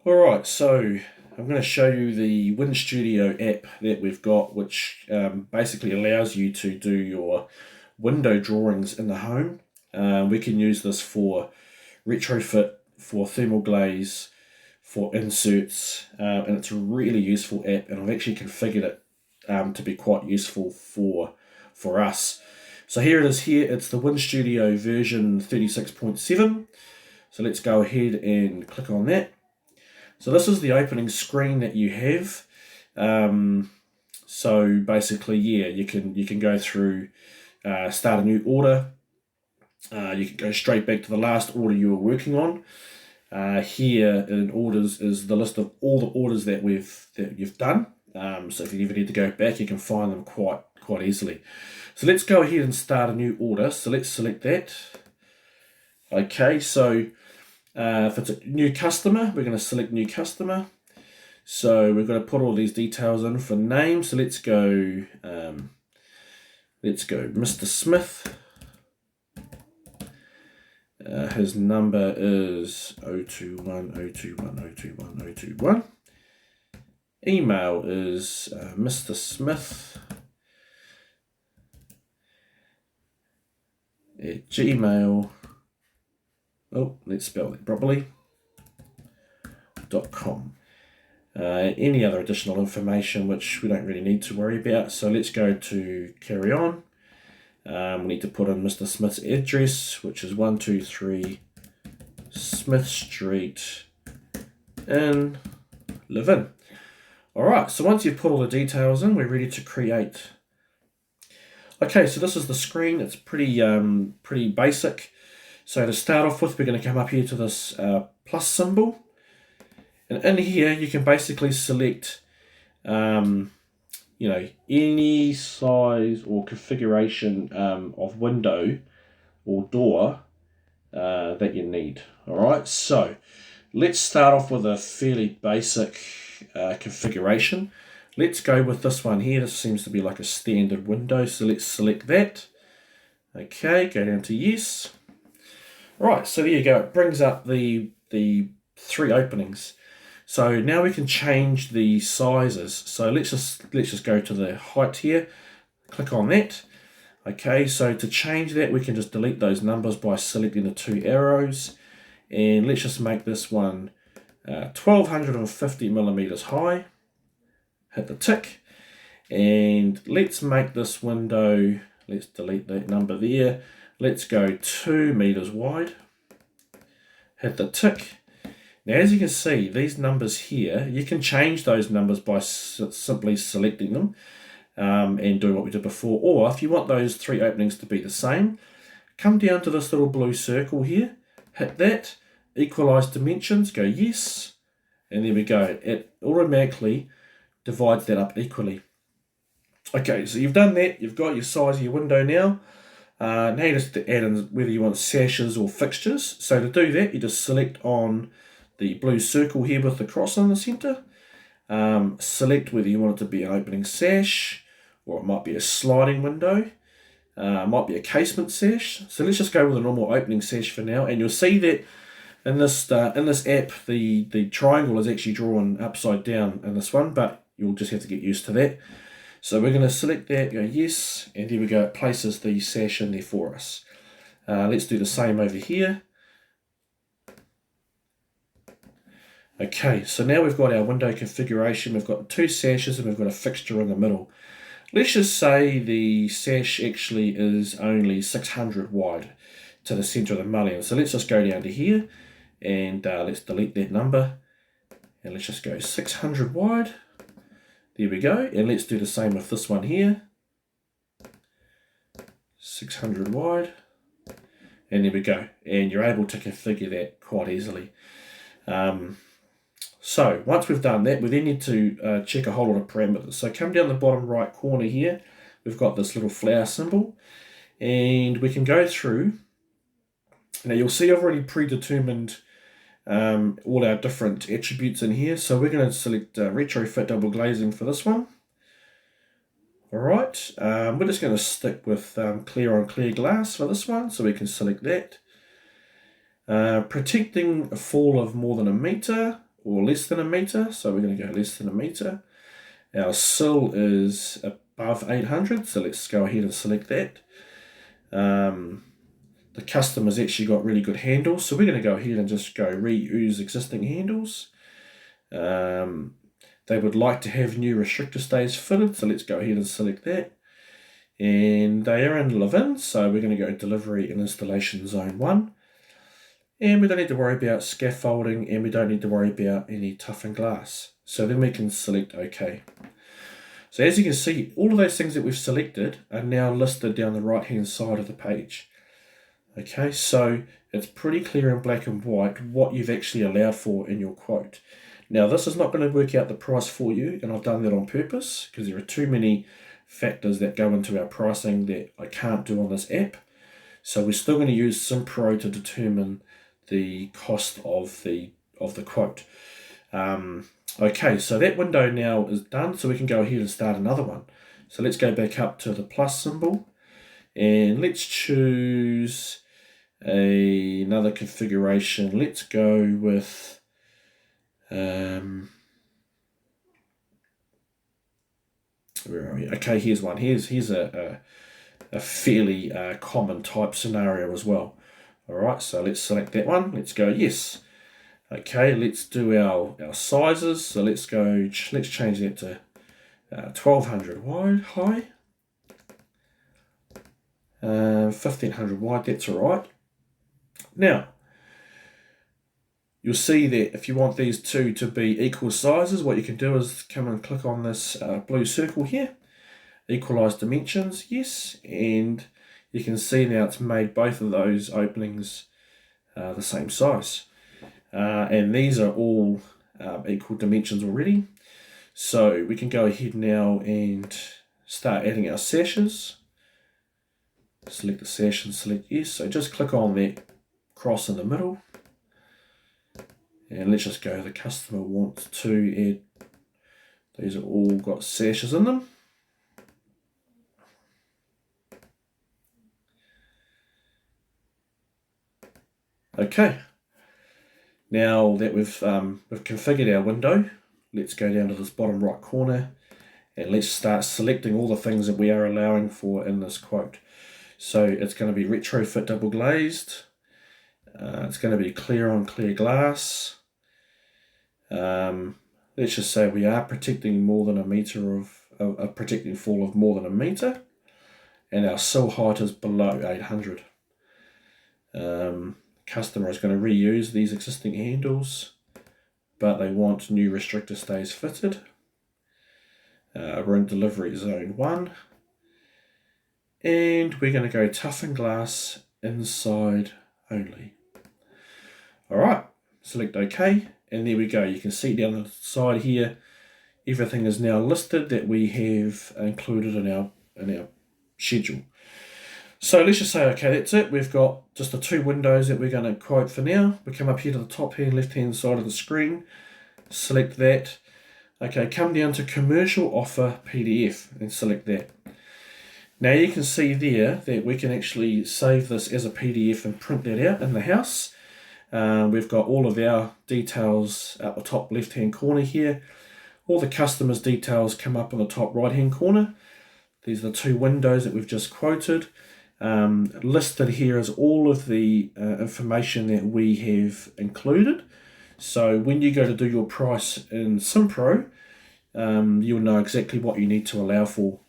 Alright, so I'm going to show you the Winstudio app that we've got, which basically allows you to do your window drawings in the home. We can use this for retrofit, for thermal glaze, for inserts, and it's a really useful app, and I've actually configured it to be quite useful for us. So here it is here, it's the Winstudio version 36.7. So let's go ahead and click on that. So this is the opening screen that you have. So basically, yeah, you can go through, start a new order. You can go straight back to the last order you were working on. Here in orders is the list of all the orders that you've done. So if you ever need to go back, you can find them quite easily. So let's go ahead and start a new order. So let's select that. Okay, so if it's a new customer, we're going to select new customer. So we're going to put all these details in for name. So let's go Mr. Smith. His number is 021021021. Email is Mr. Smith at Gmail. Oh, let's spell that properly. .com. Any other additional information which we don't really need to worry about. So let's go to carry on. We need to put in Mr. Smith's address, which is 123 Smith Street in Levin. Alright, so once you've put all the details in, we're ready to create. Okay, so this is the screen. It's pretty basic. So to start off with, we're going to come up here to this plus symbol. And in here, you can basically select, any size or configuration of window or door that you need. All right, so let's start off with a fairly basic configuration. Let's go with this one here. This seems to be like a standard window, so let's select that. Okay, go down to yes. All right, so there you go. It brings up the three openings. So now we can change the sizes. So let's just go to the height here. Click on that. Okay, so to change that, we can just delete those numbers by selecting the two arrows. And let's just make this one 1250 millimeters high. Hit the tick. And let's make this window, let's delete that number there. Let's go 2 meters wide. Hit the tick. Now, as you can see, these numbers here, you can change those numbers by simply selecting them and doing what we did before. Or if you want those three openings to be the same, come down to this little blue circle here, hit that, equalize dimensions, go yes, and there we go. It automatically divides that up equally. Okay, so you've done that. You've got your size of your window now. Now you just add in whether you want sashes or fixtures. So to do that, you just select on the blue circle here with the cross in the center. Select whether you want it to be an opening sash, or it might be a sliding window. It might be a casement sash. So let's just go with a normal opening sash for now. And you'll see that in this app, the triangle is actually drawn upside down in this one, but you'll just have to get used to that. So we're going to select that, go yes, and there we go. It places the sash in there for us. Let's do the same over here. Okay, so now we've got our window configuration. We've got two sashes and we've got a fixture in the middle. Let's just say the sash actually is only 600 wide to the center of the mullion. So let's just go down to here and let's delete that number. And let's just go 600 wide. There we go. And let's do the same with this one here. 600 wide. And there we go. And you're able to configure that quite easily. So once we've done that, we then need to check a whole lot of parameters. So come down the bottom right corner here, we've got this little flower symbol, and we can go through. Now you'll see I've already predetermined all our different attributes in here. So we're going to select retrofit double glazing for this one. All right, we're just going to stick with clear on clear glass for this one, so we can select that. Protecting a fall of more than 1 meter, or less than a metre, so we're going to go less than a metre. Our sill is above 800, so let's go ahead and select that. The customer's actually got really good handles, so we're going to go ahead and just go reuse existing handles. They would like to have new restrictor stays fitted, so let's go ahead and select that. And they are in live-in, so we're going to go delivery and installation zone 1. And we don't need to worry about scaffolding, and we don't need to worry about any toughened glass. So then we can select OK. So as you can see, all of those things that we've selected are now listed down the right hand side of the page. Okay, so it's pretty clear in black and white what you've actually allowed for in your quote. Now this is not going to work out the price for you, and I've done that on purpose because there are too many factors that go into our pricing that I can't do on this app. So we're still going to use SimPro to determine the cost of the quote. Okay, so that window now is done, so we can go ahead and start another one. So let's go back up to the plus symbol, and let's choose another configuration. Let's go with where are we? Okay, here's one. Here's a fairly common type scenario as well. All right, so let's select that one. Let's go yes. Okay, let's do our sizes. So let's change that to 1200 wide high, 1500 wide. That's all right. Now you'll see that if you want these two to be equal sizes, what you can do is come and click on this blue circle here, equalize dimensions, yes, and you can see now it's made both of those openings the same size. And these are all equal dimensions already. So we can go ahead now and start adding our sashes. Select the sash and select yes. So just click on that cross in the middle. And let's just go, the customer wants to add, these are all got sashes in them. Okay. Now that we've configured our window, let's go down to this bottom right corner and let's start selecting all the things that we are allowing for in this quote. So it's going to be retrofit double glazed. It's going to be clear on clear glass. Let's just say we are protecting more than a metre of protecting fall of more than a metre, and our sill height is below 800. Customer is going to reuse these existing handles, but they want new restrictor stays fitted. We're in delivery zone 1, and we're going to go toughened glass inside only. Alright, select OK, and there we go. You can see down the side here, everything is now listed that we have included in our schedule. So let's just say, okay, that's it. We've got just the 2 windows that we're going to quote for now. We come up here to the top hand, left-hand side of the screen, select that. Okay, come down to Commercial Offer PDF and select that. Now you can see there that we can actually save this as a PDF and print that out in the house. We've got all of our details at the top left-hand corner here. All the customer's details come up in the top right-hand corner. These are the 2 windows that we've just quoted. Listed here is all of the information that we have included. So when you go to do your price in SimPro, you'll know exactly what you need to allow for.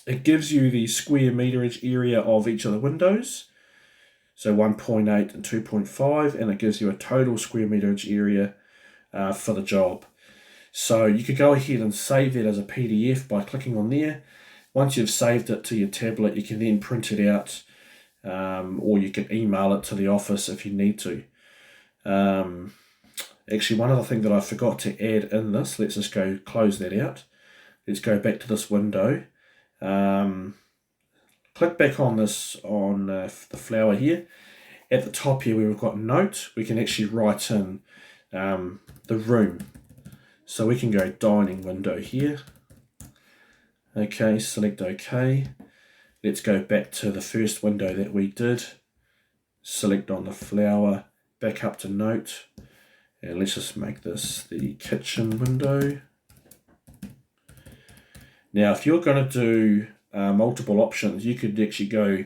It gives you the square meterage area of each of the windows, so 1.8 and 2.5, and it gives you a total square meterage area for the job. So you could go ahead and save that as a PDF by clicking on there. Once you've saved it to your tablet, you can then print it out, or you can email it to the office if you need to. Actually, one other thing that I forgot to add in this, let's just go close that out. Let's go back to this window. Click back on this, on the flower here. At the top here where we've got note, we can actually write in the room. So we can go dining window here. Okay, select OK. Let's go back to the first window that we did. Select on the flower, back up to note, And let's just make this the kitchen window. Now, if you're going to do multiple options, you could actually go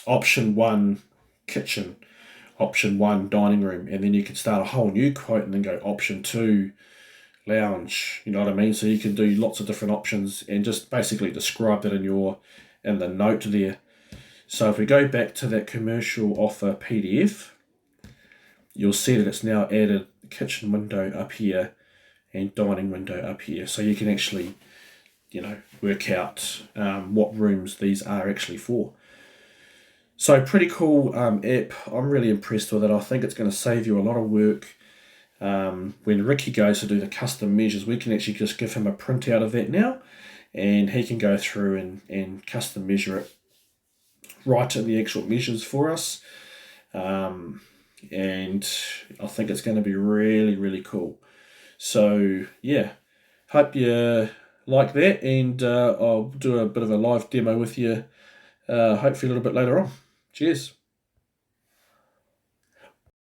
option 1 kitchen, option 1 dining room, and then you could start a whole new quote and then go option 2 lounge. You know what I mean? So you can do lots of different options and just basically describe that in the note there. So if we go back to that commercial offer PDF, you'll see that it's now added kitchen window up here and dining window up here. So you can actually, work out what rooms these are actually for. So pretty cool app. I'm really impressed with it. I think it's going to save you a lot of work. When Ricky goes to do the custom measures, we can actually just give him a printout of that now, and he can go through and custom measure it, write in the actual measures for us. And I think it's going to be really, really cool. So yeah, hope you like that, and I'll do a bit of a live demo with you hopefully a little bit later on. Cheers.